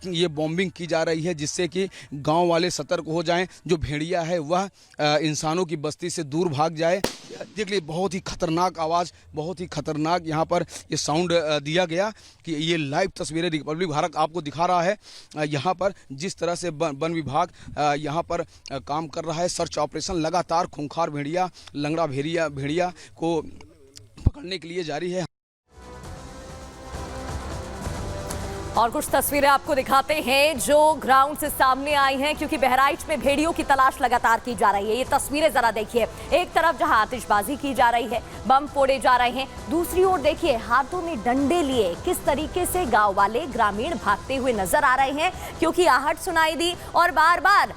ये बॉम्बिंग की जा रही है, जिससे कि गांव वाले सतर्क हो जाएं। जो भेड़िया है वह इंसानों की बस्ती से दूर भाग जाए। देख लीजिए, बहुत ही खतरनाक आवाज़, बहुत ही खतरनाक यहाँ पर ये साउंड दिया गया कि ये लाइव तस्वीरें रिपब्लिक भारत आपको दिखा रहा है। यहाँ पर जिस तरह से वन विभाग यहाँ पर काम कर रहा है, सर्च ऑपरेशन लगातार खूंखार भेड़िया, लंगड़ा भेड़िया को पकड़ने के लिए जारी है। और कुछ तस्वीरें आपको दिखाते हैं जो ग्राउंड से सामने आई हैं, क्योंकि बहराइच में भेड़ियों की तलाश लगातार की जा रही है। ये तस्वीरें जरा देखिए, एक तरफ जहां आतिशबाजी की जा रही है, बम फोड़े जा रहे हैं, दूसरी ओर देखिए हाथों में डंडे लिए किस तरीके से गांव वाले ग्रामीण भागते हुए नजर आ रहे हैं, क्योंकि आहट सुनाई दी और बार बार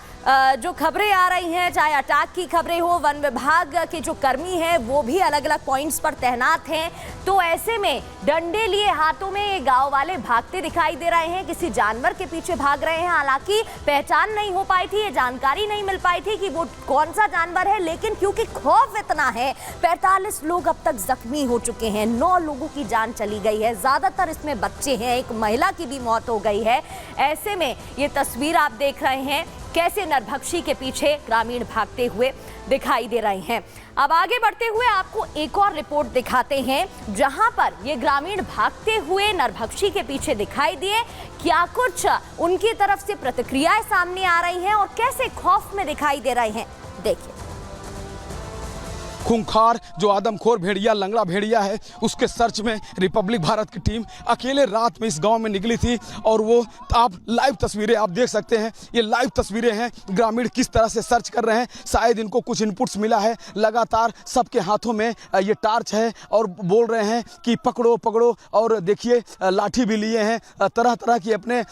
जो खबरें आ रही हैं, चाहे अटैक की खबरें हो, वन विभाग के जो कर्मी हैं वो भी अलग अलग पॉइंट्स पर तैनात हैं। तो ऐसे में डंडे लिए हाथों में ये गांव वाले भागते दिखाई दे रहे हैं, किसी जानवर के पीछे भाग रहे हैं। हालांकि पहचान नहीं हो पाई थी, ये जानकारी नहीं मिल पाई थी कि वो कौन सा जानवर है, लेकिन क्योंकि खौफ इतना है, 45 लोग अब तक जख्मी हो चुके हैं, 9 लोगों की जान चली गई है, ज्यादातर इसमें बच्चे हैं, एक महिला की भी मौत हो गई है। ऐसे में ये तस्वीर आप देख रहे हैं कैसे नरभक्षी के पीछे ग्रामीण भागते हुए दिखाई दे रहे हैं। अब आगे बढ़ते हुए आपको एक और रिपोर्ट दिखाते हैं, जहां पर ये ग्रामीण भागते हुए नरभक्षी के पीछे दिखाई दिए। क्या कुछ उनकी तरफ से प्रतिक्रियाएं सामने आ रही हैं और कैसे खौफ में दिखाई दे रहे हैं, देखिए। खूंखार जो आदमखोर भेड़िया, लंगड़ा भेड़िया है, उसके सर्च में रिपब्लिक भारत की टीम अकेले रात में इस गांव में निकली थी। और वो आप लाइव तस्वीरें आप देख सकते हैं, ये लाइव तस्वीरें हैं, ग्रामीण किस तरह से सर्च कर रहे हैं। शायद इनको कुछ इनपुट्स मिला है, लगातार सबके हाथों में ये टार्च है और बोल रहे हैं कि पकड़ो पकड़ो। और देखिए लाठी भी लिए हैं, तरह तरह की अपने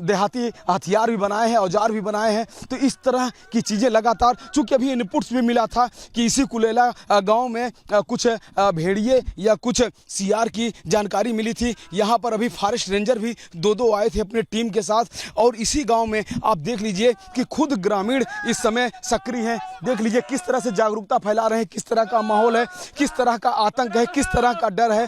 देहाती हथियार भी बनाए हैं, औजार भी बनाए हैं। तो इस तरह की चीज़ें लगातार, चूँकि अभी इनपुट्स भी मिला था कि इसी कुलेला गांव में कुछ भेड़िए या कुछ सीआर की जानकारी मिली थी। यहां पर अभी फॉरेस्ट रेंजर भी दो आए थे अपने टीम के साथ। और इसी गांव में आप देख लीजिए कि खुद ग्रामीण इस समय सक्रिय हैं। देख लीजिए किस तरह से जागरूकता फैला रहे हैं, किस तरह का माहौल है, किस तरह का आतंक है, किस तरह का डर है।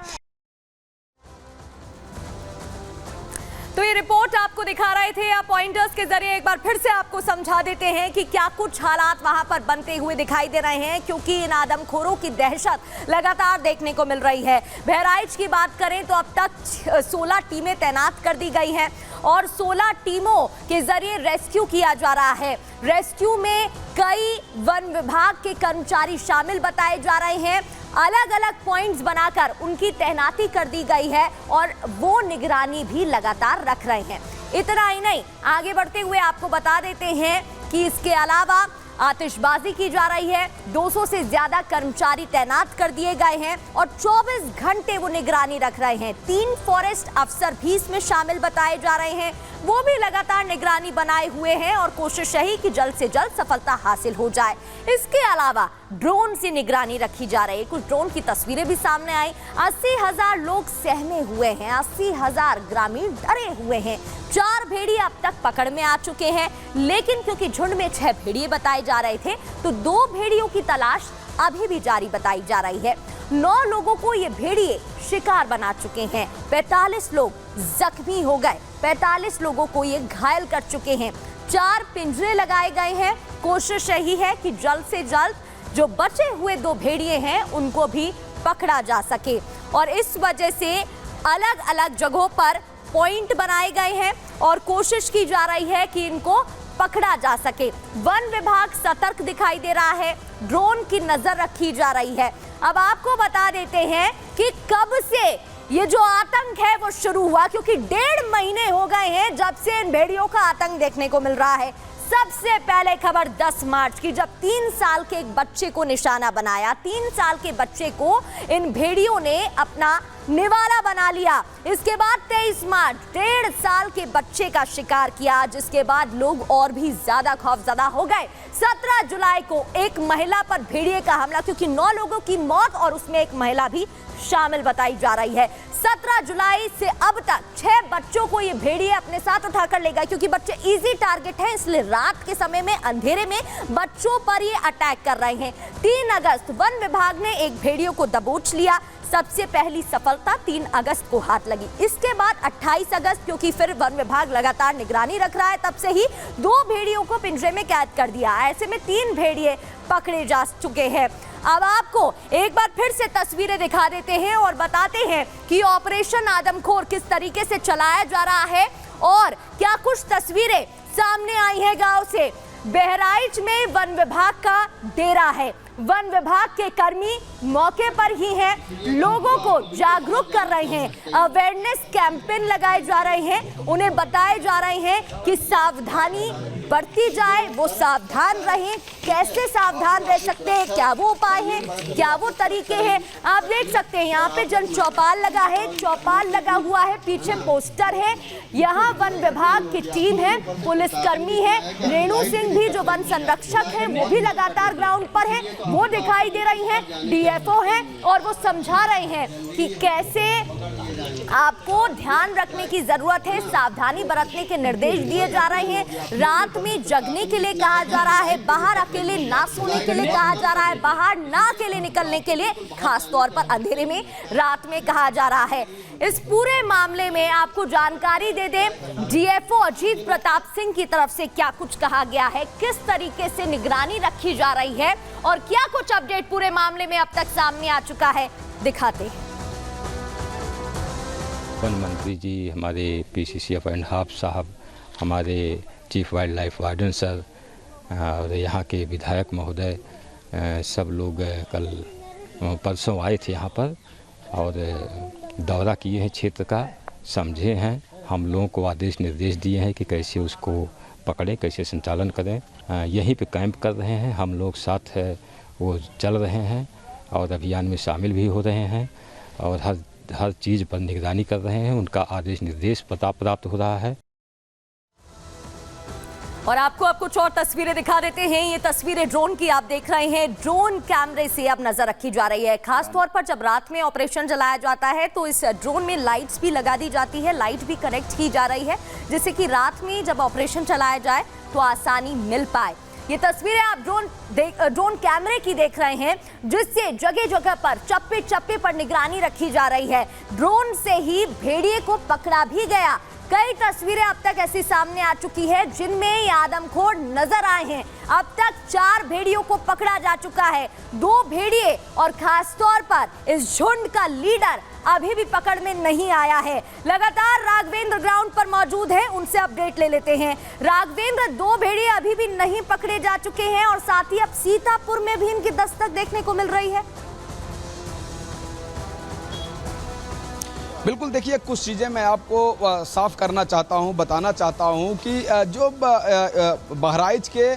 तो ये रिपोर्ट आपको दिखा रहे थे, आप पॉइंटर्स के जरिए एक बार फिर से आपको समझा देते हैं कि क्या कुछ हालात वहां पर बनते हुए दिखाई दे रहे हैं, क्योंकि इन आदमखोरों की दहशत लगातार देखने को मिल रही है। बहराइच की बात करें तो अब तक 16 टीमें तैनात कर दी गई हैं और 16 टीमों के जरिए रेस्क्यू किया जा रहा है। रेस्क्यू में कई वन विभाग के कर्मचारी शामिल बताए जा रहे हैं। अलग अलग पॉइंट्स बनाकर उनकी तैनाती कर दी गई है और वो निगरानी भी लगातार रख रहे हैं। इतना ही नहीं, आगे बढ़ते हुए आपको बता देते हैं कि इसके अलावा आतिशबाजी की जा रही है, 200 से ज्यादा कर्मचारी तैनात कर दिए गए हैं और 24 घंटे वो निगरानी रख रहे हैं। 3 फॉरेस्ट अफसर भी इसमें शामिल बताए जा रहे हैं, वो भी लगातार निगरानी बनाए हुए हैं और कोशिश यही कि जल्द से जल्द सफलता हासिल हो जाए। इसके अलावा ड्रोन से निगरानी रखी जा रही है, कुछ ड्रोन की तस्वीरें भी सामने आई। 80,000 लोग सहमे हुए हैं, 80,000 ग्रामीण डरे हुए हैं। 4 भेड़िए अब तक पकड़ में आ चुके हैं, लेकिन क्योंकि झुंड में 6 भेड़िए बताए जा रहे थे तो 2 भेड़ियों की तलाश अभी भी जारी बताई जा रही है। 9 लोगों को ये भेड़िए शिकार बना चुके हैं, 45 लोग जख्मी हो गए, 45 लोगों को ये घायल कर चुके हैं। 4 पिंजरे लगाए गए हैं। कोशिश यही है कि जल्द से जल्द जो बचे हुए 2 भेड़िए हैं उनको भी पकड़ा जा सके और इस वजह से अलग अलग जगहों पर पॉइंट बनाए गए हैं और कोशिश की जा रही है कि इनको पकड़ा जा सके। वन विभाग सतर्क दिखाई दे रहा है, ड्रोन की नजर रखी जा रही है। अब आपको बता देते हैं कि कब से ये जो आतंक है वो शुरू हुआ, क्योंकि 1.5 महीने हो गए हैं जब से इन भेड़ियों का आतंक देखने को मिल रहा है। सबसे पहले खबर 10 मार्च की, जब 3 साल के एक बच्चे को निशाना बनाया। 3 साल के बच्चे को इन भेड़ियों ने अपना निवाला बना लिया। इसके बाद 23 मार्च 1.5 साल के बच्चे का शिकार किया, जिसके बाद लोग और भी ज्यादा खौफजदा हो गए। 17 जुलाई को एक महिला पर भेड़िए का हमला, क्योंकि 9 लोगों की मौत और उसमें एक महिला भी शामिल बताई जा रही है। 17 जुलाई से अब तक 6 बच्चों को ये भेड़िए अपने साथ उठाकर ले गए, क्योंकि बच्चे इजी टारगेट हैं, इसलिए रात के समय में अंधेरे में बच्चों पर ये अटैक कर रहे हैं। 3 अगस्त वन विभाग ने एक भेड़ियों को दबोच लिया। सबसे पहली सफलता 3 अगस्त को हाथ लगी। इसके बाद 28 अगस्त, क्योंकि फिर वन विभाग लगातार निगरानी रख रहा है, तब से ही 2 भेड़ियों को पिंजरे में कैद कर दिया। ऐसे में 3 भेड़िए पकड़े जा चुके हैं। अब आपको एक बार फिर से तस्वीरें दिखा देते हैं और बताते हैं कि ऑपरेशन आदमखोर किस तरीके से चलाया जा रहा है और क्या कुछ तस्वीरें सामने आई है गांव से। बहराइच में वन विभाग का डेरा है। वन विभाग के कर्मी मौके पर ही हैं, लोगों को जागरूक कर रहे हैं, अवेयरनेस कैंपेन लगाए जा रहे हैं, उन्हें बताए जा रहे हैं कि सावधानी बरती जाए, वो सावधान रहें। कैसे सावधान रह सकते हैं, क्या वो उपाय हैं, क्या वो तरीके हैं, आप देख सकते हैं। यहाँ पे जन चौपाल लगा है, चौपाल लगा हुआ है, पीछे पोस्टर है। यहाँ वन विभाग की टीम है, पुलिसकर्मी है, रेणु सिंह भी जो वन संरक्षक है वो भी लगातार ग्राउंड पर है, वो दिखाई दे रही हैं, डीएफओ हैं और वो समझा रहे हैं कि कैसे आपको ध्यान रखने की जरूरत है, सावधानी बरतने के निर्देश दिए जा रहे हैं। रात में जगने के लिए कहा जा रहा है, बाहर अकेले ना सोने के लिए कहा जा रहा है, बाहर ना अकेले निकलने के लिए खास तौर पर अंधेरे में रात में कहा जा रहा है। इस पूरे मामले में आपको जानकारी दे दें, डीएफओ अजीत प्रताप सिंह की तरफ से क्या कुछ कहा गया है, किस तरीके से निगरानी रखी जा रही है और क्या कुछ अपडेट पूरे मामले में अब तक सामने आ चुका है, दिखाते हैं। वन मंत्री जी, हमारे पीसीसी एंड हाफ साहब, हमारे chief wild life warden sir और यहाँ के विधायक महोदय, सब लोग कल परसों आए थे यहाँ पर और दौरा किए हैं क्षेत्र का, समझे हैं, हम लोगों को आदेश निर्देश दिए हैं कि कैसे उसको पकड़ें, कैसे संचालन करें। यहीं पे कैंप कर रहे हैं, हम लोग साथ वो चल रहे हैं और अभियान में शामिल भी हो रहे हैं और हर चीज़ पर निगरानी कर रहे हैं। उनका आदेश निर्देश प्राप्त हो रहा है। और आपको अब कुछ और तस्वीरें दिखा देते हैं। ये तस्वीरें ड्रोन की आप देख रहे हैं। ड्रोन कैमरे से अब नजर रखी जा रही है। खास तौर पर जब रात में ऑपरेशन चलाया जाता है तो इस ड्रोन में लाइट्स भी लगा दी जाती है, लाइट भी कनेक्ट की जा रही है, जिससे कि रात में जब ऑपरेशन चलाया जाए तो आसानी मिल पाए। ये तस्वीरें आप ड्रोन कैमरे की देख रहे हैं, जिससे जगह जगह पर चप्पे चप्पे पर निगरानी रखी जा रही है। ड्रोन से ही भेड़िए को पकड़ा भी गया। कई तस्वीरें अब तक ऐसी सामने आ चुकी है जिनमें ये आदमखोर नजर आए हैं। अब तक 4 भेड़ियों को पकड़ा जा चुका है। 2 भेड़िए और खास तौर पर इस झुंड का लीडर अभी भी पकड़ में नहीं आया है। लगातार राघवेंद्र ग्राउंड पर मौजूद है, उनसे अपडेट ले लेते हैं। राघवेंद्र, 2 भेड़िए अभी भी नहीं पकड़े जा चुके हैं और साथ ही अब सीतापुर में भी इनकी दस्तक देखने को मिल रही है। बिल्कुल, देखिए कुछ चीज़ें मैं आपको साफ करना चाहता हूं, बताना चाहता हूं कि जो बहराइच के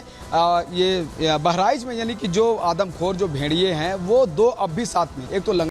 ये बहराइच में यानी कि जो आदमखोर जो भेड़िए हैं वो 2 अब भी साथ में, एक तो